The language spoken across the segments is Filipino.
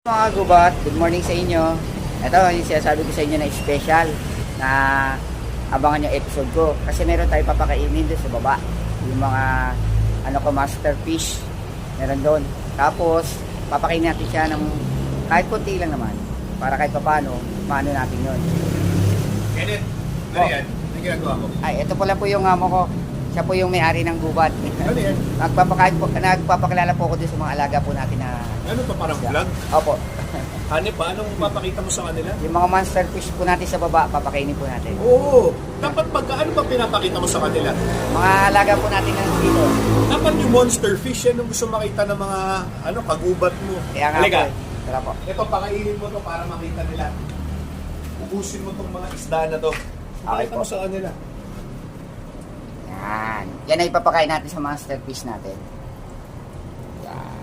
Mga gubat, good morning sa inyo. Ito yung sinasabi ko sa inyo na special na abangan yung episode ko. Kasi meron tayo papakainin doon sa baba. Yung mga masterfish. Meron doon. Tapos, papakainin natin siya ng kahit konti lang naman. Para kahit papano, maano natin yun. Kenneth, ano yan? Anong ginagawa mo? Ay, ito pala po yung amo ko. Siya po yung may-ari ng gubat. Ano yan? Nagpapakilala po ako doon sa mga alaga po natin na... Ano to, parang vlog? Opo. Hanip pa, anong papakita mo sa kanila? Yung mga monsterfish po natin sa baba, papakainin po natin. Oo, dapat ano ba pinapakita mo sa kanila? Mga alaga po natin dito. Dapat yung monster fish, yan yung gusto makita ng mga kagubat mo. Kaya nga Halika. po. Tara po. Ito, pakainin mo to para makita nila. Ubusin mo tong mga isda na to. Okay Pakita po. mo sa kanila. Yan. Yan ay ipapakain natin sa monsterfish natin. Yan.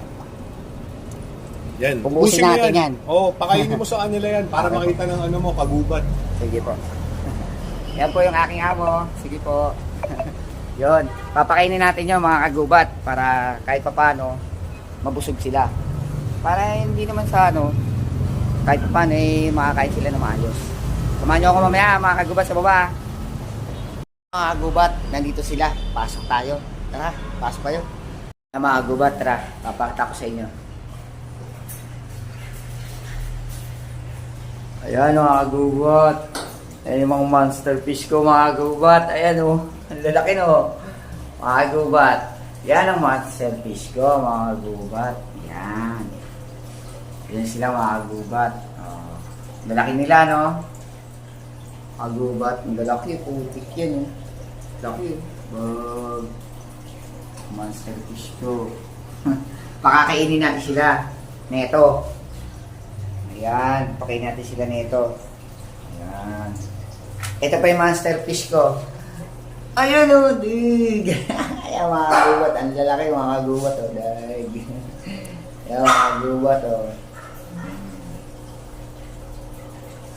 Yan. Ubusin natin yan. Oo, pakainin mo sa kanila yan para Okay. makita ng mo, kagubat. Sige po. Yan po yung aking amo. Sige po. Yun. Papakainin natin yung mga kagubat para kahit papano mabusog sila. Para hindi naman sa kahit papano makakain sila na maayos. Samahan nyo ako mamaya mga kagubat sa baba. Mga kagubat, nandito sila. Pasok tayo. Tara, pasok kayo. Mga kagubat, tara. Papakita ko sa inyo. Ayan mga kagubat. Ayan yung mga monsterfish ko mga kagubat. Ayan ang lalaki mga kagubat. Yan ang monsterfish ko mga kagubat. Yan. Yan sila mga kagubat. Lalaki nila Kagubat, ang lalaki, putik yan Laki monsterfish ko. Pakakainin natin sila neto. Ayan, pakainin natin sila neto. Ayan. Ito pa yung monsterfish ko. Ayan dig. Ayan mga kagubat, ang lalaki mga kagubat dig. Ayan mga kagubat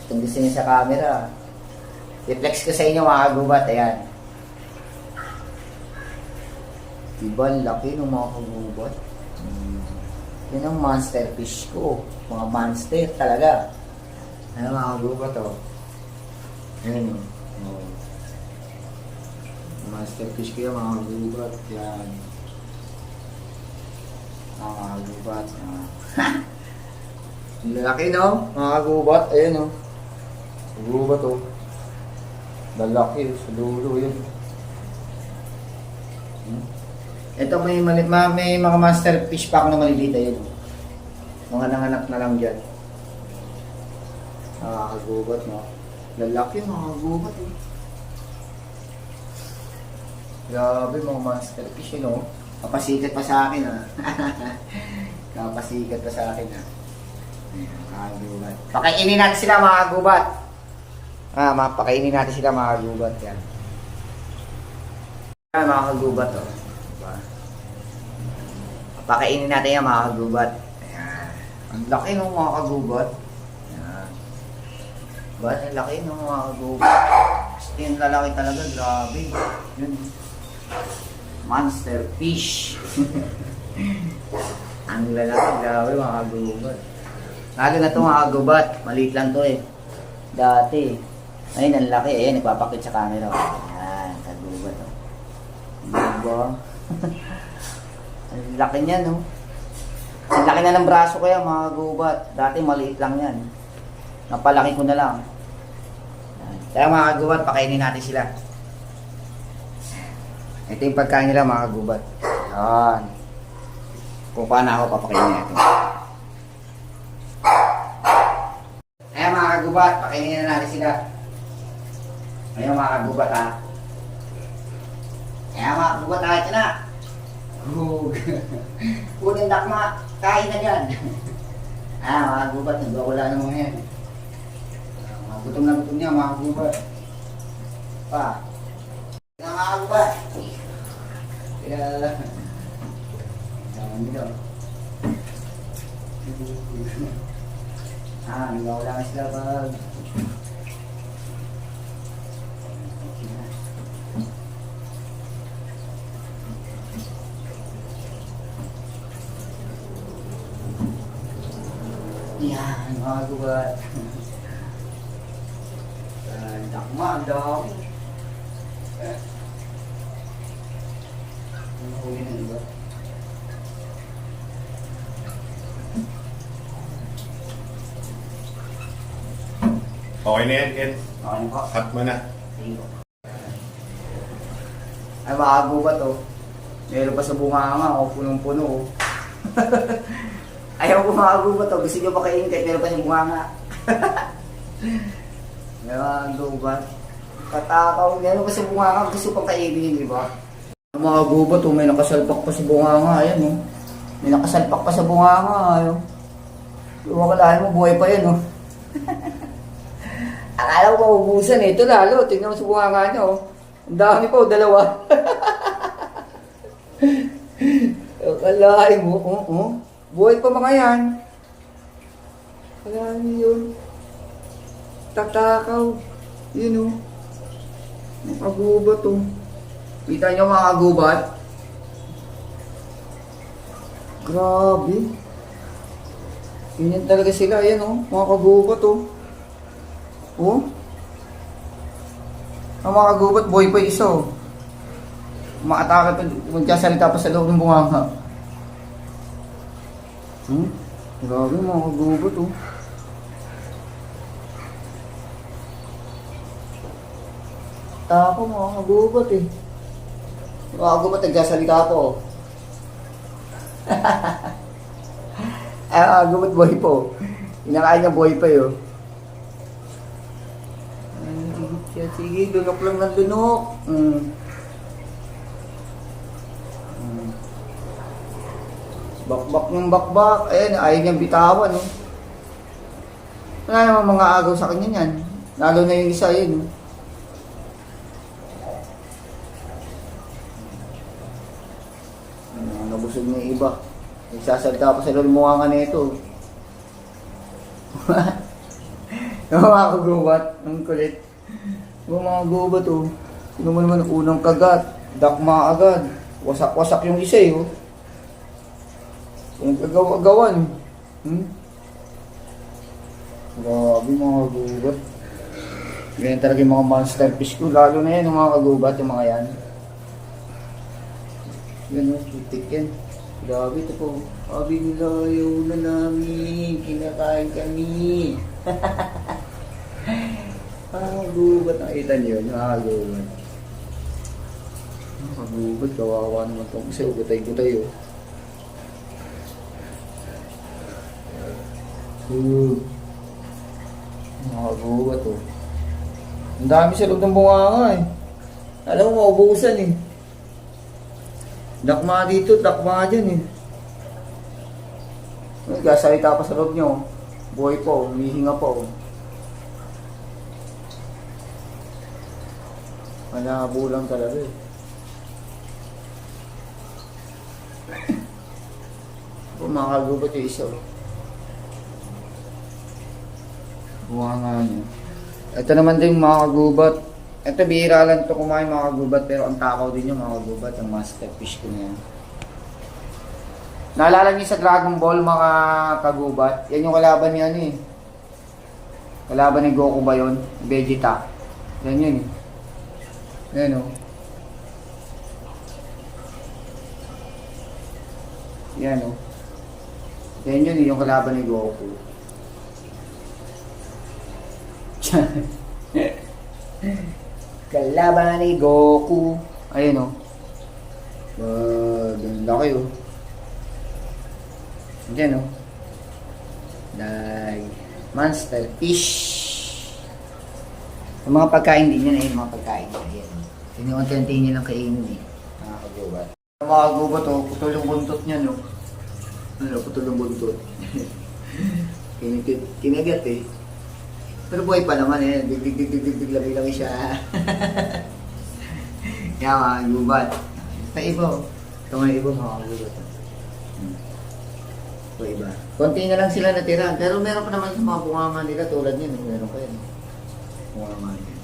Itong gusto niya sa camera. I-flex ko sa inyo mga kagubat. Ayan. Diba, laki ng mga kagubat. Yan ang monsterfish ko. Mga monster talaga. Ayan mga kagubat Ayan monsterfish ko yan mga kagubat. Yan. Mga kagubat. Laki mga kagubat. Ayan kagubat lalaki sa dulo yun. Ito may mga monsterfish pa ako na maliliit yun. Mga nanganak na lang dyan. Kagubat lalaki mga kagubat Grabe mga monsterfish yun Kapasikat pa sa akin Kapasikat pa sa akin kagubat. Pakainin natin sila mga kagubat. Pakainin natin sila mga kagubat. Yan. Yan mga kagubat diba? Pakainin natin yan mga kagubat. Ayan. Ang laki ng mga kagubat. Ayan. Diba? Ang laki ng mga kagubat. Gusto yung lalaki talaga. Grabe. Yun. Monster fish. Ang lalaki. Grabe mga kagubat. Lalo na ito mga kagubat. Maliit lang to dati. Ayun, ang laki. Ayan, nagpapakit sa camera. Ayan, kagubat diba? Ang laki niyan Ang laki na ng braso ko yan mga kagubat. Dati maliit lang yan. Napalaki ko na lang. Ayan. Kaya mga kagubat, pakainin natin sila. Ito yung pagkain nila mga kagubat. Ayan. Kung paano ako papakainin natin. Ayan mga kagubat, pakainin na natin sila. Ayan mga kagubat Ayan mga kagubat ito na. Kunin dakma, kain na dyan. Ayan mga kagubat, nagwawala naman yan. Mga gutom na gutom niya mga kagubat. Ayan mga kagubat. Kaya Saman nila nagwawala nga sila pag Yan, mga gubat. Dakma, ang dami. Ang huli ng iba. Okay na yan, Ken. Okay po. Cut mo na. Sige po. Ay, mga gubat oh. Meron pa sa bunganga oh, punong-puno oh. Ayaw ko mga gubat oh. Gusto nyo pa kainin kahit meron pa yung bunganga. Mga gubat. Katakaw, meron pa sa bunganga. Gusto pa kainin, di ba? Mga gubat oh, may nakasalpak pa sa bunganga. Ayan oh. May nakasalpak pa sa bunganga. Ayaw. Wakalahin mo, buhay pa yan oh. Akala ko maubusan eh. Ito lalo, tingnan mo sa bunganga niya oh. Ang dami pa oh, dalawa. Akalain mo, buhay pa mga yan. Akalain mo yun. Tatakaw. Yun oh. Mga kagubat oh. Kita nyo mga kagubat? Grabe. Ganyan talaga sila. Ayan oh. Mga kagubat oh. Oh. Ang mga kagubat, boy pa isa oh. Umaatake pa, magkasalita pa sa loob ng bunganga. Grabe mga kagubat oh. Tako mga kagubat eh. Mga kagubat, nagkasalita pa oh. Ay mga kagubat, boy po. Inakain niya boy pa yun. Sige, lunok lang ng lunok. Bakbak ng bakbak. Ayan, ayaw niyang bitawan. Oh. Wala naman mga agaw sa kanya yan. Lalo na yung isa yun. Nabusog na yung iba. Nagsasalita pa sa lulmunga na ito. Yung mga kagubat. Ang kulit. Yung mga gubat oh. Sino mo naman unang kagat. Dakma agad. Wasak-wasak yung isa eh oh. Yung agaw-agawan. Grabe mga kagubat. Ganyan talaga yung mga monster fish ko. Lalo na yan yung mga kagubat. Yung mga yan. Yan oh. Putik yan. Grabe ito po. Sabi nila ayaw na namin. Kinakain kami. Gubat, nakita niyo yun, gubat. Gubat, kawawa naman itong isa, gutay-gutay oh. Gubat oh. Ang dami sa loob ng bunganga eh. Alam mo, maubusan eh. Dakma dito, dakma dyan eh. Nagkasalita pa sa loob niyo. Buhay po, humihinga po. Malabo lang talaga eh. Mga kagubat yung isa. Buha nga niya. Ito naman din mga kagubat. Ito bihira lang ito kumain mga kagubat. Pero ang takaw din yung mga kagubat. Ang master fish ko na yan. Naalala niyo sa Dragon Ball mga kagubat? Yan yung kalaban niya ano eh. Kalaban ni Goku ba yun? Vegeta. Yan yun eh. Yan o. Yan o. Yan yun yung kalaban ni Goku. Kalaban ni Goku. Ayun o. Ganda kayo. Yan o. Like monster fish. Yung mga pagkain din yan eh. Mga pagkain. Ayan. Sinuunti-unti niyo lang kainin eh. Mga kagubat. Mga kagubat o. Putol yung buntot niya no. Ano, putol yung buntot. Kinagat eh. Pero buhay pa naman eh. Dig lagi siya. Kaya mga kagubat. Ito iba o. Ito mga iba mga kagubat. Ito iba. Konti na lang sila natira. Pero meron pa naman sa mga bunganga nila tulad niya. Meron pa yan. Bunganga niya.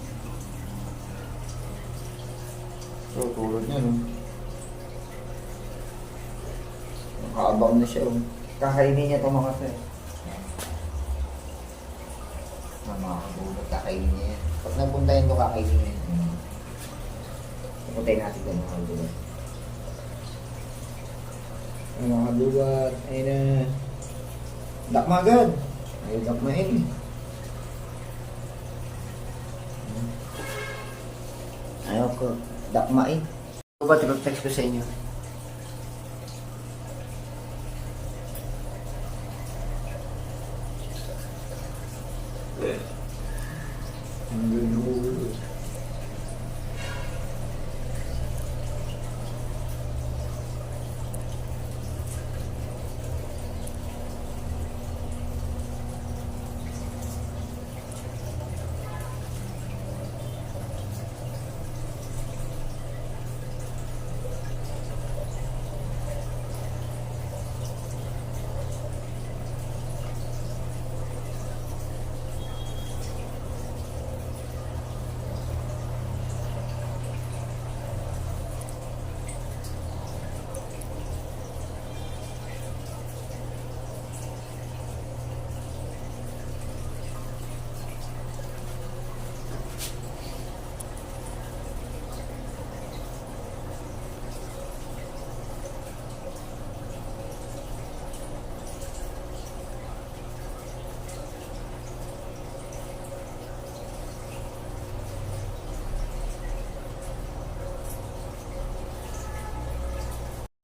So, tulad niya no. Nakaabang na siya oh. Kakainin niya itong mga sir. mga kagubat. Kakainin niya yan. Pag napuntahin ko, kakainin niya yan. Pupuntahin natin doon mga kagubat. Ay, mga kagubat. Ayun na. Dakma agad. Ayun, dakmain. Ayaw ko. Dakmain. Kagubat, text ko sa inyo. Ang gulo.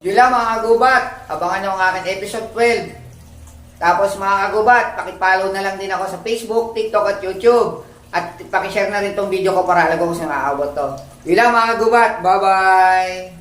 Yun lang mga kagubat, abangan nyo ang aking episode 12. Tapos mga kagubat, pakipollow na lang din ako sa Facebook, TikTok at YouTube. At pakishare na rin tong video ko para alam ko kung saan aabot to. Yun lang mga kagubat, bye bye!